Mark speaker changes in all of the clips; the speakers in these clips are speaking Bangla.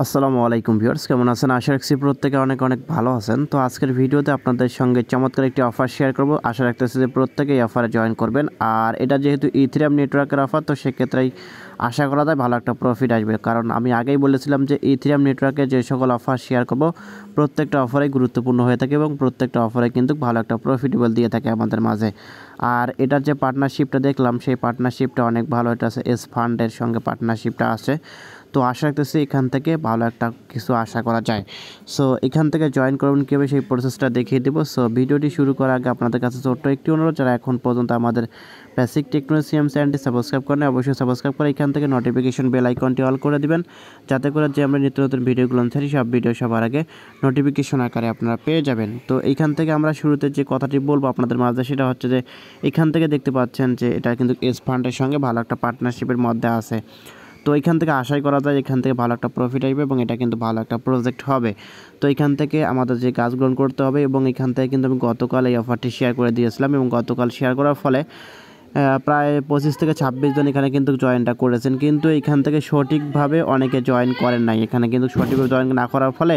Speaker 1: আসসালামু আলাইকুম ভিউয়ার্স, কেমন আছেন? আশা রাখছি প্রত্যেকে অনেক অনেক ভালো আছেন। তো আজকের ভিডিওতে আপনাদের সঙ্গে চমৎকার একটি অফার শেয়ার করব। আশা রাখতেছি যে প্রত্যেকেই অফারে জয়েন করবেন। আর এটা যেহেতু ইথেরিয়াম নেটওয়ার্কের অফার, তো সেক্ষেত্রেই আশা করা যায় ভালো একটা প্রফিট আসবে। কারণ আমি আগেই বলেছিলাম যে ইথেরিয়াম নেটওয়ার্কে যে সকল অফার শেয়ার করব প্রত্যেকটা অফারেই গুরুত্বপূর্ণ হয়ে থাকে এবং প্রত্যেকটা অফারে কিন্তু ভালো একটা প্রফিটেবল দিয়ে থাকে আমাদের মাঝে। আর এটার যে পার্টনারশিপটা দেখলাম, সেই পার্টনারশিপটা অনেক ভালো। এটা আছে এস ফান্ডের সঙ্গে পার্টনারশিপটা আছে। তো আশা রাখতেছি এখান থেকে ভালো একটা কিছু আশা করা যায়। সো এখান থেকে জয়েন করবেন কীভাবে সেই প্রসেসটা দেখিয়ে দেবো। সো ভিডিওটি শুরু করার আগে আপনাদের কাছে ছোট্ট একটি অনুরোধ, যারা এখন পর্যন্ত আমাদের বেসিক টেকনোলজি সিএম চ্যানেলটি সাবস্ক্রাইব করেন, অবশ্যই সাবস্ক্রাইব করে এখান থেকে নোটিফিকেশন বেল আইকনটি অল করে দিবেন, যাতে করে যে আমরা নিত্য নতুন ভিডিওগুলো ছাড়ি সব ভিডিও সবার আগে নোটিফিকেশন আকারে আপনারা পেয়ে যাবেন। তো এইখান থেকে আমরা শুরুতে যে কথাটি বলবো আপনাদের মাঝে, সেটা হচ্ছে যে এখান থেকে দেখতে পাচ্ছেন যে এটা কিন্তু এস ফান্ডের সঙ্গে ভালো একটা পার্টনারশিপের মধ্যে আছে। তো এখান থেকে আশাই করা যায় এখান থেকে ভালো একটা প্রফিট আসবে এবং এটা কিন্তু ভালো একটা প্রজেক্ট হবে। তো এখান থেকে আমাদের যে কাজ গ্রহণ করতে হবে, এবং এখান থেকে কিন্তু আমি গতকাল এই অফারটি শেয়ার করে দিয়েছিলাম, এবং গতকাল শেয়ার করার ফলে প্রায় 25 থেকে 26 জন এখানে কিন্তু জয়েনটা করেছেন। কিন্তু এখান থেকে সঠিকভাবে অনেকে জয়েন করেন নাই। এখানে কিন্তু সঠিকভাবে জয়েন না করার ফলে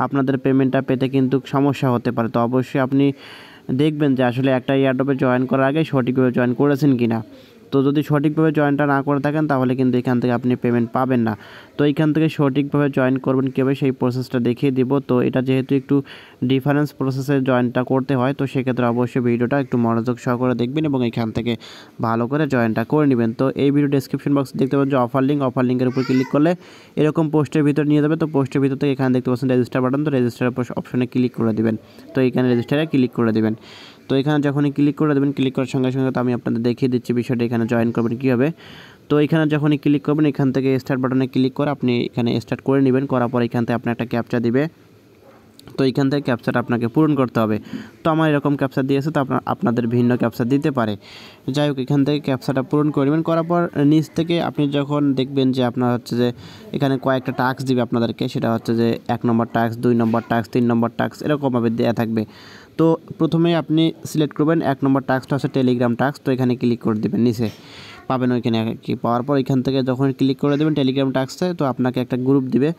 Speaker 1: আপনাদের পেমেন্টটা পেতে কিন্তু সমস্যা হতে পারে। তো অবশ্যই আপনি দেখবেন যে আসলে একটা এয়ারড্রপে জয়েন করার আগে সঠিকভাবে জয়েন করেছেন কিনা। তো যদি সঠিকভাবে জয়েনটা না করে থাকেন, তাহলে কিন্তু এখান থেকে আপনি পেমেন্ট পাবেন না। তো এইখান থেকে সঠিকভাবে জয়েন করবেন কীভাবে সেই প্রসেসটা দেখিয়ে দিব। তো এটা যেহেতু একটু ডিফারেন্স প্রসেসে জয়েনটা করতে হয়, তো সেক্ষেত্রে অবশ্যই ভিডিওটা একটু মনোযোগ সহকারে দেখবেন এবং এখান থেকে ভালো করে জয়েনটা করে নেবেন। তো এই ভিডিও ডেসক্রিপশন বক্সে দেখতে পাবেন যে অফার লিঙ্কের উপর ক্লিক করলে এরকম পোস্টের ভিতর নিয়ে যাবে। তো পোস্টের ভিতর থেকে এখানে দেখতে পাচ্ছেন রেজিস্টার বাটন, তো রেজিস্টার অপশনে ক্লিক করে দেবেন। তো এখানে রেজিস্টারে ক্লিক করে দেবেন। তো এখানে যখনই ক্লিক করে দেবেন, ক্লিক করার সঙ্গে সঙ্গে তো আমি আপনাদের দেখিয়ে দিচ্ছি বিষয়টা এখানে জয়েন করবেন কীভাবে। তো এখানে যখনই ক্লিক করবেন, এখান থেকে স্টার্ট বাটনে ক্লিক করে আপনি এখানে স্টার্ট করে নেবেন। করার পর এখান থেকে আপনার একটা ক্যাপচা দিবে। তো এইখান থেকে ক্যাপচাটা আপনাকে পূরণ করতে হবে। তো আমার এরকম ক্যাপচা দিয়েছে, তো আপনাদের ভিন্ন ক্যাপচা দিতে পারে। যাই হোক, এখান থেকে ক্যাপচাটা পূরণ করে নেবেন। করার পর নিচ থেকে আপনি যখন দেখবেন যে আপনার হচ্ছে যে এখানে কয়েকটা টাস্ক দিবে আপনাদেরকে, সেটা হচ্ছে যে 1 নম্বর টাস্ক, 2 নম্বর টাস্ক, 3 নম্বর টাস্ক, এরকমভাবে দেওয়া থাকবে। তো প্রথমেই আপনি সিলেক্ট করবেন 1 নম্বর টাস্কটা হচ্ছে টেলিগ্রাম টাস্ক। তো এখানে ক্লিক করে দেবেন, নিচে পাবেন ওইখানে কি পাওয়ার পর এখান থেকে যখন ক্লিক করে দেবেন টেলিগ্রাম টাস্কে, তো আপনাকে একটা গ্রুপ দিবে।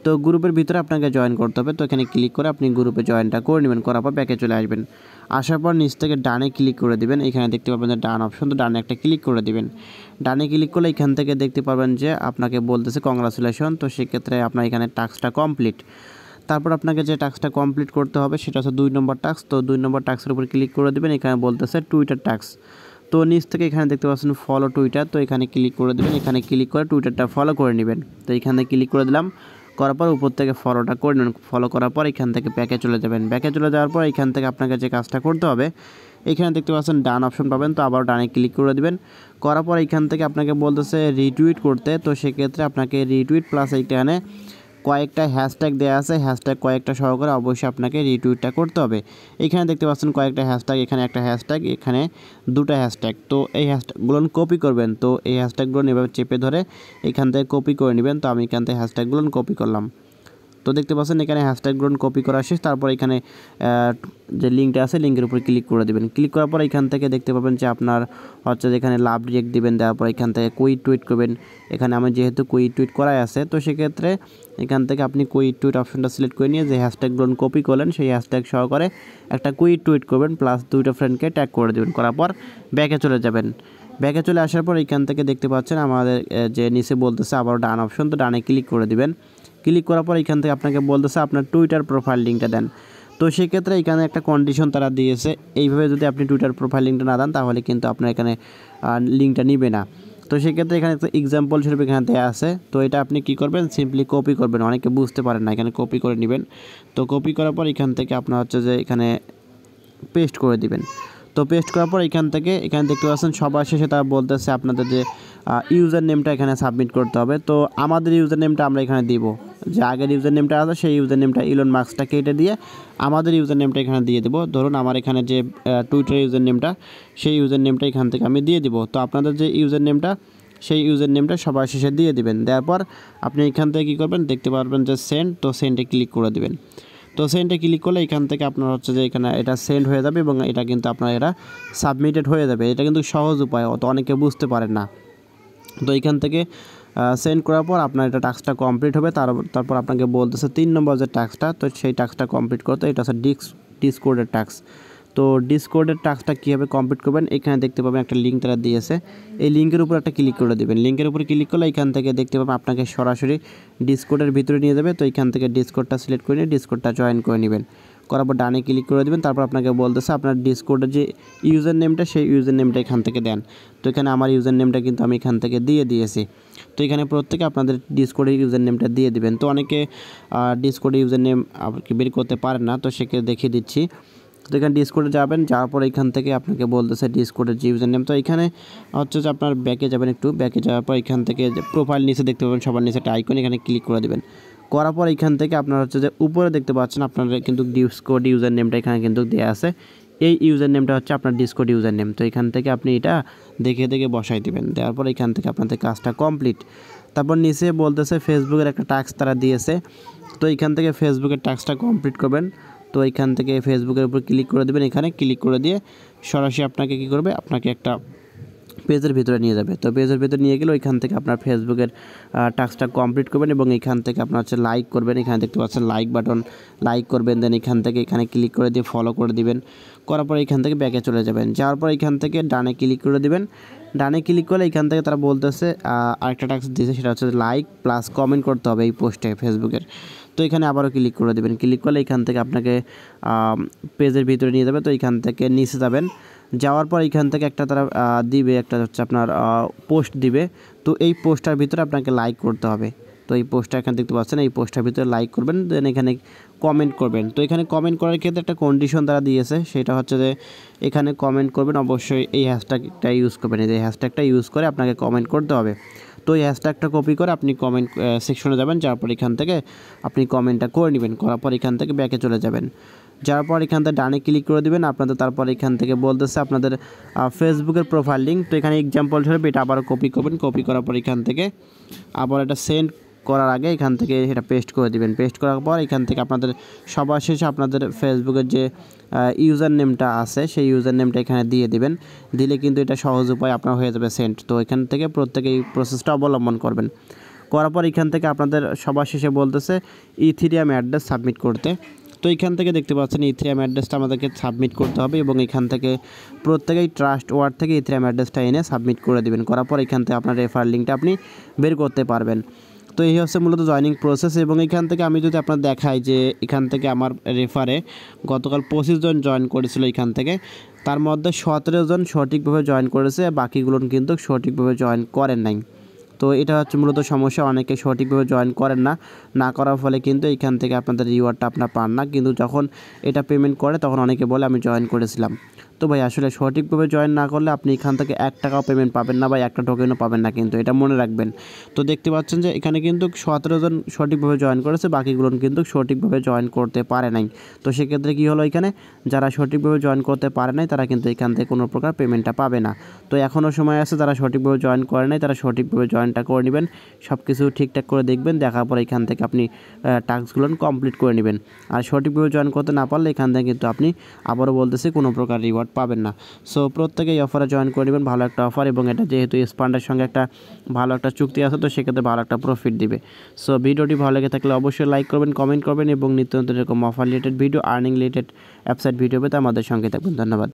Speaker 1: তো গ্রুপের ভিতরে আপনাকে জয়েন করতে হবে। তো এখানে ক্লিক করে আপনি গ্রুপে জয়েনটা করে নেবেন। করার পর ব্যাকে চলে আসবেন। আসার পর নিচ থেকে ডানে ক্লিক করে দিবেন। এখানে দেখতে পাবেন যে ডান অপশন, তো ডানে একটা ক্লিক করে দিবেন। ডানে ক্লিক করলে এখান থেকে দেখতে পাবেন যে আপনাকে বলতেছে কংগ্রাচুলেশন। তো সেক্ষেত্রে আপনার এখানে টাস্কটা কমপ্লিট। তারপর আপনাকে যে টাস্কটা কমপ্লিট করতে হবে সেটা হচ্ছে 2 নম্বর টাস্ক। তো 2 নম্বর টাস্কের উপর ক্লিক করে দেবেন। এখানে বলতেছে টুইটার টাস্ক। তো নিচ থেকে এখানে দেখতে পাচ্ছেন ফলো টুইটার। তো এখানে ক্লিক করে দেবেন। এখানে ক্লিক করে টুইটারটা ফলো করে নেবেন। তো এখানে ক্লিক করে দিলাম। করার পর উপর থেকে ফলোটা করে নেবেন। ফলো করার পর এখান থেকে ব্যাকে চলে যাবেন। ব্যাকে চলে যাওয়ার পর এখান থেকে আপনাকে যে কাজটা করতে হবে, এখানে দেখতে পাচ্ছেন ডান অপশন পাবেন। তো আবার ডানে ক্লিক করে দেবেন। করার পর এখান থেকে আপনাকে বলতেছে রিটুইট করতে। তো সেক্ষেত্রে আপনাকে রিটুইট প্লাস এইখানে কয়েকটা হ্যাশট্যাগ দেওয়া আছে, হ্যাশট্যাগ কয়েকটা সহকারে অবশ্যই আপনাকে রিটুইটটা করতে হবে। এখানে দেখতে পাচ্ছেন কয়েকটা হ্যাশট্যাগ, এখানে একটা হ্যাশট্যাগ, এখানে দুটো হ্যাশট্যাগ। তো এই হ্যাশট্যাগুলো কপি করবেন। তো এই হ্যাশট্যাগুলো এভাবে চেপে ধরে এখান থেকে কপি করে নেবেন। তো আমি এখান থেকে হ্যাশট্যাগুলো কপি করলাম। তো দেখতে পাচ্ছেন এখানে হ্যাশট্যাগুলো কপি করা শেষ। তারপর এখানে যে লিঙ্কটা আছে, লিঙ্কের উপর ক্লিক করে দেবেন। ক্লিক করার পর এখান থেকে দেখতে পাবেন যে আপনার হচ্ছে যেখানে লাভ রিয়েক্ট দিবেন। দেওয়ার পর এখান থেকে কুইক টুইট করবেন। এখানে আমার যেহেতু কুইক টুইট করাই আছে, তো সেক্ষেত্রে এখান থেকে আপনি কুইক টুইট অপশনটা সিলেক্ট করে নিয়ে যে হ্যাশট্যাগুলো কপি করলেন, সেই হ্যাশট্যাগ সহকারে একটা কুইক টুইট করবেন, প্লাস 2টা ফ্রেন্ডকে ট্যাগ করে দেবেন। করার পর ব্যাকে চলে যাবেন। ব্যাকে চলে আসার পর এখান থেকে দেখতে পাচ্ছেন আমাদের যে নিচে বলতেছে আবার ডান অপশন। তো ডানে ক্লিক করে দিবেন। ক্লিক করার পর এখান থেকে আপনাকে বলতেছে আপনার টুইটার প্রোফাইল লিঙ্কটা দেন। তো সেক্ষেত্রে এখানে একটা কন্ডিশন তারা দিয়েছে, এইভাবে যদি আপনি টুইটার প্রোফাইল লিঙ্কটা না দেন, তাহলে কিন্তু আপনার এখানে লিঙ্কটা নিবে না। তো সেক্ষেত্রে এখানে একটা এক্সাম্পল হিসেবে এখানে দেওয়া আছে। তো এটা আপনি কী করবেন, সিম্পলি কপি করবেন। অনেকে বুঝতে পারেন না, এখানে কপি করে নেবেন। তো কপি করার পর এখান থেকে আপনার হচ্ছে যে এখানে পেস্ট করে দিবেন। তো পেস্ট করার পর এখান থেকে এখানে দেখতে পাচ্ছেন সবার শেষে তারা বলতেছে আপনাদের যে ইউজার নেমটা এখানে সাবমিট করতে হবে। তো আমাদের ইউজার নেমটা আমরা এখানে দিব। যে আগের ইউজার নেমটা আছে সেই ইউজার নেমটা ইলন মাস্কটা কেটে দিয়ে আমাদের ইউজার নেমটা এখানে দিয়ে দেবো। ধরুন আমার এখানে যে টুইটার ইউজার নেমটা, সেই ইউজার নেমটা এখান থেকে আমি দিয়ে দিব। তো আপনাদের যে ইউজার নেমটা, সেই ইউজার নেমটা সবার শেষে দিয়ে দিবেন। দেওয়ার পর আপনি এখান থেকে কী করবেন, দেখতে পারবেন যে সেন্ড। তো সেন্ডে ক্লিক করে দেবেন। তো সেন্ডে ক্লিক করলে এখান থেকে আপনার হচ্ছে যে এখানে এটা সেন্ড হয়ে যাবে এবং এটা কিন্তু আপনার এটা সাবমিটেড হয়ে যাবে। এটা কিন্তু সহজ উপায়, অত অনেকে বুঝতে পারেন না। তো এখান থেকে সেন্ড করার পর আপনার এটা টাস্কটা কমপ্লিট হবে। তারপর আপনাকে বলতেছে 3 নম্বর যে টাস্কটা, তো সেই টাস্কটা কমপ্লিট করতে, এটা হচ্ছে ডিসকর্ডের টাস্ক। তো ডিসকর্ডের টাস্কটা কীভাবে কমপ্লিট করবেন, এখানে দেখতে পাবেন একটা লিঙ্ক তারা দিয়েছে, এই লিঙ্কের উপর একটা ক্লিক করে দেবেন। লিঙ্কের উপরে ক্লিক করলে এখান থেকে দেখতে পাবেন আপনাকে সরাসরি ডিসকর্ডের ভিতরে নিয়ে যাবে। তো এখান থেকে ডিসকর্ডটা সিলেক্ট করে নিয়ে ডিসকর্ডটা জয়েন করে নেবেন। করার পর ডানে ক্লিক করে দেবেন। তারপর আপনাকে বলতেছে আপনার ডিসকর্ডের যে ইউজার নেমটা, সেই ইউজার নেমটা এখান থেকে দেন। তো এখানে আমার ইউজার নেমটা কিন্তু আমি এখান থেকে দিয়ে দিয়েছি। তো এখানে প্রত্যেকে আপনাদের ডিসকর্ডের ইউজার নেমটা দিয়ে দিবেন। তো অনেকে ডিসকর্ডের ইউজার নেম বের করতে পারেন না, তো সেকে দেখিয়ে দিচ্ছি। তো এখানে ডিসকর্ডে যাবেন, যাওয়ার পর এখান থেকে আপনাকে বলতেছে ডিসকর্ডের যে ইউজার নেম। তো এখানে হচ্ছে যে আপনার ব্যাকে যাবেন, একটু ব্যাকে যাওয়ার পর এখান থেকে প্রোফাইল নিচে দেখতে পাবেন, সবার নিচে একটা আইকন, এখানে ক্লিক করে দেবেন। করার পর এখান থেকে আপনার হচ্ছে যে উপরে দেখতে পাচ্ছেন আপনার কিন্তু ডিসকর্ড ইউজার নেমটা এখানে কিন্তু দেওয়া আছে। এই ইউজার নেমটা হচ্ছে আপনার ডিসকর্ড ইউজার নেম। তো এখান থেকে আপনি এটা দেখে দেখে বসাই দেবেন। দেওয়ার পর এখান থেকে আপনাদের কাজটা কমপ্লিট। তারপর নিচে বলতেছে ফেসবুকের একটা টাস্ক তারা দিয়েছে। তো এখান থেকে ফেসবুকের টাস্কটা কমপ্লিট করবেন। তো এখান থেকে ফেসবুকের উপর ক্লিক করে দেবেন, এখানে ক্লিক করে দিয়ে সরাসরি আপনাকে কী করবে, আপনাকে একটা পেজের ভিতরে নিয়ে যাবে। তো পেজের ভিতরে নিয়ে গেলে ওইখান থেকে আপনার ফেসবুকের টাস্কটা কমপ্লিট করবেন এবং এখান থেকে আপনার হচ্ছে লাইক করবেন। এখানে দেখতে পাচ্ছেন লাইক বাটন, লাইক করবেন। দেন এখান থেকে এখানে ক্লিক করে দিয়ে ফলো করে দিবেন। করার পর এখান থেকে ব্যাকে চলে যাবেন। যাওয়ার পর এখান থেকে ডানে ক্লিক করে দিবেন। ডানে ক্লিক করলে এখান থেকে তারা বলতেছে আরেকটা টাস্ক দিয়েছে, সেটা হচ্ছে লাইক প্লাস কমেন্ট করতে হবে এই পোস্টে ফেসবুকের। তো এখানে আবারও ক্লিক করে দেবেন। ক্লিক করলে এখান থেকে আপনাকে পেজের ভিতরে নিয়ে যাবে। তো এখান থেকে নিচে যাবেন, যাওয়ার পর এখান থেকে একটা তারা দিবে, একটা হচ্ছে আপনার পোস্ট দিবে। তো এই পোস্টটার ভিতরে আপনাকে লাইক করতে হবে। তো এই পোস্টটা এখানে দেখতে পাচ্ছেন, এই পোস্টটার ভিতরে লাইক করবেন, দেন এখানে কমেন্ট করবেন। তো এখানে কমেন্ট করার ক্ষেত্রে একটা কন্ডিশন তারা দিয়েছে, সেটা হচ্ছে যে এখানে কমেন্ট করবেন অবশ্যই এই হ্যাশট্যাগটা ইউজ করবেন। এই হ্যাশট্যাগটা ইউজ করে আপনাকে কমেন্ট করতে হবে। তো এই হ্যাশট্যাগটা কপি করে আপনি কমেন্ট সেকশনে যাবেন, যাওয়ার পর এখান থেকে আপনি কমেন্টটা করে নেবেন। করার পর এখান থেকে ব্যাকে চলে যাবেন। যাওয়ার পর এখান থেকে ডানে ক্লিক করে দেবেন আপনাদের। তারপর এখান থেকে বলতেছে আপনাদের ফেসবুকের প্রোফাইল লিঙ্ক। তো এখানে এক্সাম্পল হিসেবে এটা আবার কপি করবেন। কপি করার পর এখান থেকে আবার এটা সেন্ড করার আগে এখান থেকে এটা পেস্ট করে দিবেন। পেস্ট করার পর এখান থেকে আপনাদের সবার শেষে আপনাদের ফেসবুকের যে ইউজার নেমটা আছে, সেই ইউজার নেমটা এখানে দিয়ে দিবেন। দিলে কিন্তু এটা সহজ উপায় আপনার হয়ে যাবে সেন্ড। তো এখান থেকে প্রত্যেকে এই প্রসেসটা অবলম্বন করবেন। করার পর এখান থেকে আপনাদের সবার শেষে বলতেছে ইথিরিয়াম অ্যাড্রেস সাবমিট করতে। তো এখান থেকে দেখতে পাচ্ছেন ইথিরিয়াম অ্যাড্রেসটা আমাদেরকে সাবমিট করতে হবে এবং এখান থেকে প্রত্যেকেই ট্রাস্ট ওয়ার্ড থেকে ইথিরিয়াম অ্যাড্রেসটা এনে সাবমিট করে দেবেন। করার পর এখান থেকে আপনার রেফার লিঙ্কটা আপনি বের করতে পারবেন। তো এই হচ্ছে মূলত জয়নিং প্রসেস। এবং এখান থেকে আমি যদি আপনার দেখাই যে এখান থেকে আমার রেফারে গতকাল 25 জন জয়েন করেছিল, এখান থেকে তার মধ্যে 17 জন সঠিকভাবে জয়েন করেছে, বাকিগুলো কিন্তু সঠিকভাবে জয়েন করেন নাই। তো এটা হচ্ছে মূলত সমস্যা, অনেকে সঠিকভাবে জয়েন করেন না, না করার ফলে কিন্তু এখান থেকে আপনাদের রিওয়ার্ডটা আপনার পান না। কিন্তু যখন এটা পেমেন্ট করে তখন অনেকে বলে আমি জয়েন করেছিলাম। তো ভাই আসলে সঠিকভাবে জয়েন না করলে আপনি এখান থেকে 1 টাকাও পেমেন্ট পাবেন না বা একটা টোকেনও পাবেন না, কিন্তু এটা মনে রাখবেন। তো দেখতে পাচ্ছেন যে এখানে কিন্তু 17 জন সঠিকভাবে জয়েন করেছে, বাকিগুলো কিন্তু সঠিকভাবে জয়েন করতে পারে নাই। তো সেক্ষেত্রে কী হলো, এখানে যারা সঠিকভাবে জয়েন করতে পারে নাই তারা কিন্তু এখান থেকে কোনো প্রকার পেমেন্টটা পাবে না। তো এখনও সময় আছে, যারা সঠিকভাবে জয়েন করে নাই তারা সঠিকভাবে জয়েনটা করে নেবেন, সব কিছু ঠিকঠাক করে দেখবেন, দেখার পর এখান থেকে আপনি টাস্কগুলো কমপ্লিট করে নেবেন। আর সঠিকভাবে জয়েন করতে না পারলে এখান থেকে কিন্তু আপনি আবারও বলতেছি কোনো প্রকার রিওয়ার্ড পাবেন না। সো প্রত্যেকেই অফারে জয়েন করে নেবেন, ভালো একটা অফার, এবং এটা যেহেতু এক্সপান্ডের সঙ্গে একটা ভালো একটা চুক্তি আছে, তো সেক্ষেত্রে ভালো একটা প্রফিট দিবে। সো ভিডিওটি ভালো লেগে থাকলে অবশ্যই লাইক করবেন, কমেন্ট করবেন এবং নিত্য নতুন এরকম offer related video, earning related website video পেতে আমাদের সঙ্গে থাকবেন। ধন্যবাদ।